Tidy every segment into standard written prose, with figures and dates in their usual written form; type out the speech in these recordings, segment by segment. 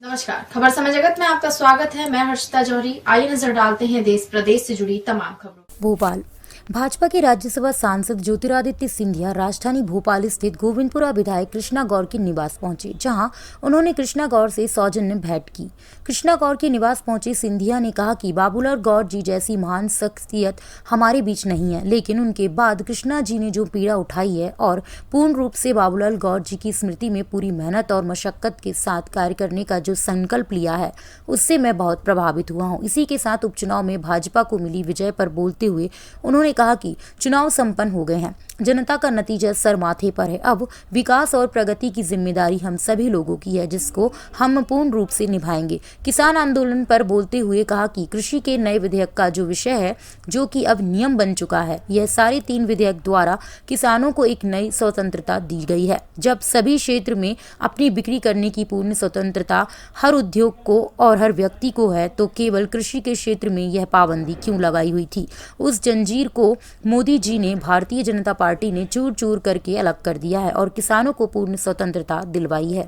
नमस्कार, खबर समय जगत में आपका स्वागत है। मैं हर्षिता जौहरी। आइए नजर डालते हैं देश प्रदेश से जुड़ी तमाम खबरों। भोपाल भाजपा के राज्यसभा सांसद ज्योतिरादित्य सिंधिया राजधानी भोपाल स्थित गोविंदपुरा विधायक कृष्णा गौर के निवास पहुंचे, जहां उन्होंने कृष्णा गौर से सौजन्य भेंट की। कृष्णा गौर के निवास पहुंचे सिंधिया ने कहा कि बाबूलाल गौर जी जैसी महान शख्सियत हमारे बीच नहीं है, लेकिन उनके बाद कृष्णा जी ने जो पीड़ा उठाई है और पूर्ण रूप से बाबूलाल गौर जी की स्मृति में पूरी मेहनत और मशक्कत के साथ कार्य करने का जो संकल्प लिया है, उससे मैं बहुत प्रभावित हुआ हूँ। इसी के साथ उपचुनाव में भाजपा को मिली विजय पर बोलते हुए उन्होंने कहा कि चुनाव संपन्न हो गए हैं, जनता का नतीजा सर माथे पर है। अब विकास और प्रगति की जिम्मेदारी हम सभी लोगों की है, जिसको हम पूर्ण रूप से निभाएंगे। किसान आंदोलन पर बोलते हुए कहा कि कृषि के नए विधेयक का जो विषय है, जो कि अब नियम बन चुका है, यह सारे 3 विधेयक द्वारा किसानों को एक नई स्वतंत्रता दी गई है। जब सभी क्षेत्र में अपनी बिक्री करने की पूर्ण स्वतंत्रता हर उद्योग को और हर व्यक्ति को है, तो केवल कृषि के क्षेत्र में यह पाबंदी क्यों लगाई हुई थी? उस जंजीर को मोदी जी ने, भारतीय जनता पार्टी ने चूर चूर करके अलग कर दिया है और किसानों को पूर्ण स्वतंत्रता दिलवाई है।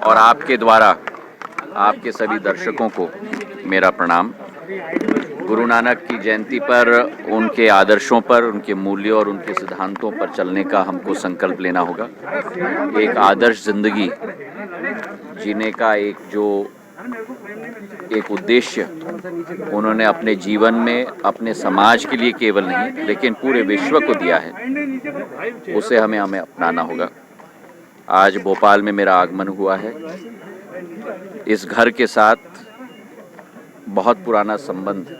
और आपके द्वारा आपके सभी दर्शकों को मेरा प्रणाम। गुरु नानक की जयंती पर उनके आदर्शों पर, उनके मूल्यों और उनके सिद्धांतों पर चलने का हमको संकल्प लेना होगा। एक आदर्श जिंदगी जीने का एक उद्देश्य उन्होंने अपने जीवन में अपने समाज के लिए केवल नहीं, लेकिन पूरे विश्व को दिया है, उसे हमें अपनाना होगा। आज भोपाल में मेरा आगमन हुआ है। इस घर के साथ बहुत पुराना संबंध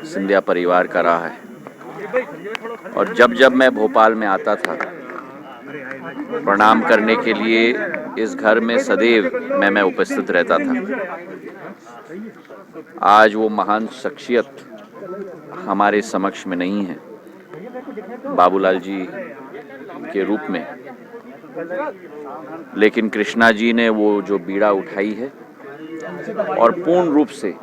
सिंधिया परिवार का रहा है और जब जब मैं भोपाल में आता था प्रणाम करने के लिए, इस घर में सदैव मैं उपस्थित रहता था। आज वो महान शख्सियत हमारे समक्ष में नहीं है बाबूलाल जी के रूप में, लेकिन कृष्णा जी ने वो जो बीड़ा उठाई है और पूर्ण रूप से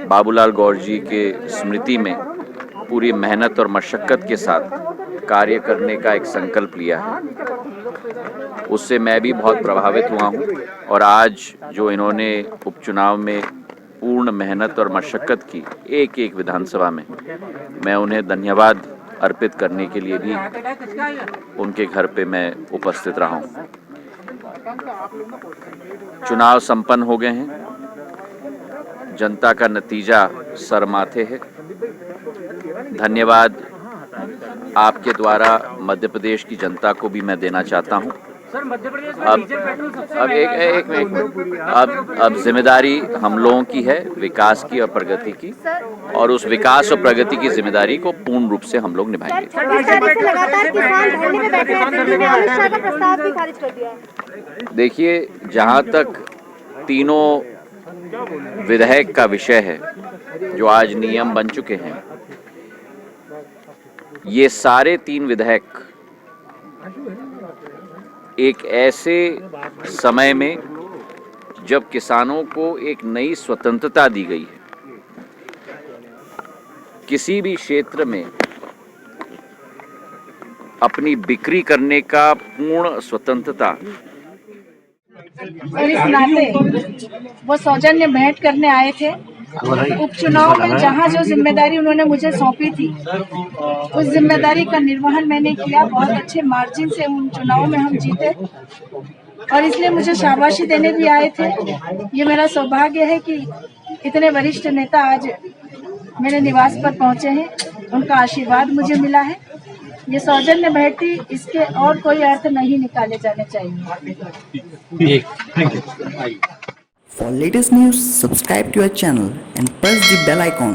बाबूलाल गौर जी के स्मृति में पूरी मेहनत और मशक्कत के साथ कार्य करने का एक संकल्प लिया है, उससे मैं भी बहुत प्रभावित हुआ हूँ। और आज जो इन्होंने उपचुनाव में पूर्ण मेहनत और मशक्कत की एक एक विधानसभा में, मैं उन्हें धन्यवाद अर्पित करने के लिए भी उनके घर पे मैं उपस्थित रहा हूँ। चुनाव संपन्न हो गए हैं, जनता का नतीजा सर माथे है। धन्यवाद आपके द्वारा मध्य प्रदेश की जनता को भी मैं देना चाहता हूँ। अब जिम्मेदारी हम लोगों की है, विकास की और प्रगति की, और उस विकास और प्रगति की जिम्मेदारी को पूर्ण रूप से हम लोग निभाएंगे। देखिए, जहाँ तक तीनों विधेयक का विषय है जो आज नियम बन चुके हैं, ये सारे 3 विधेयक एक ऐसे समय में जब किसानों को एक नई स्वतंत्रता दी गई है, किसी भी क्षेत्र में अपनी बिक्री करने का पूर्ण स्वतंत्रता। और इस नाते वो सौजन्य भेंट करने आए थे। उपचुनाव में जहाँ जो जिम्मेदारी उन्होंने मुझे सौंपी थी, उस जिम्मेदारी का निर्वहन मैंने किया। बहुत अच्छे मार्जिन से उन चुनावों में हम जीते और इसलिए मुझे शाबाशी देने भी आए थे। ये मेरा सौभाग्य है कि इतने वरिष्ठ नेता आज मेरे निवास पर पहुंचे हैं, उनका आशीर्वाद मुझे मिला है। ये सौजन्य भेंटी, इसके और कोई अर्थ नहीं निकाले जाने चाहिए। For latest news, subscribe to our channel and press the bell icon.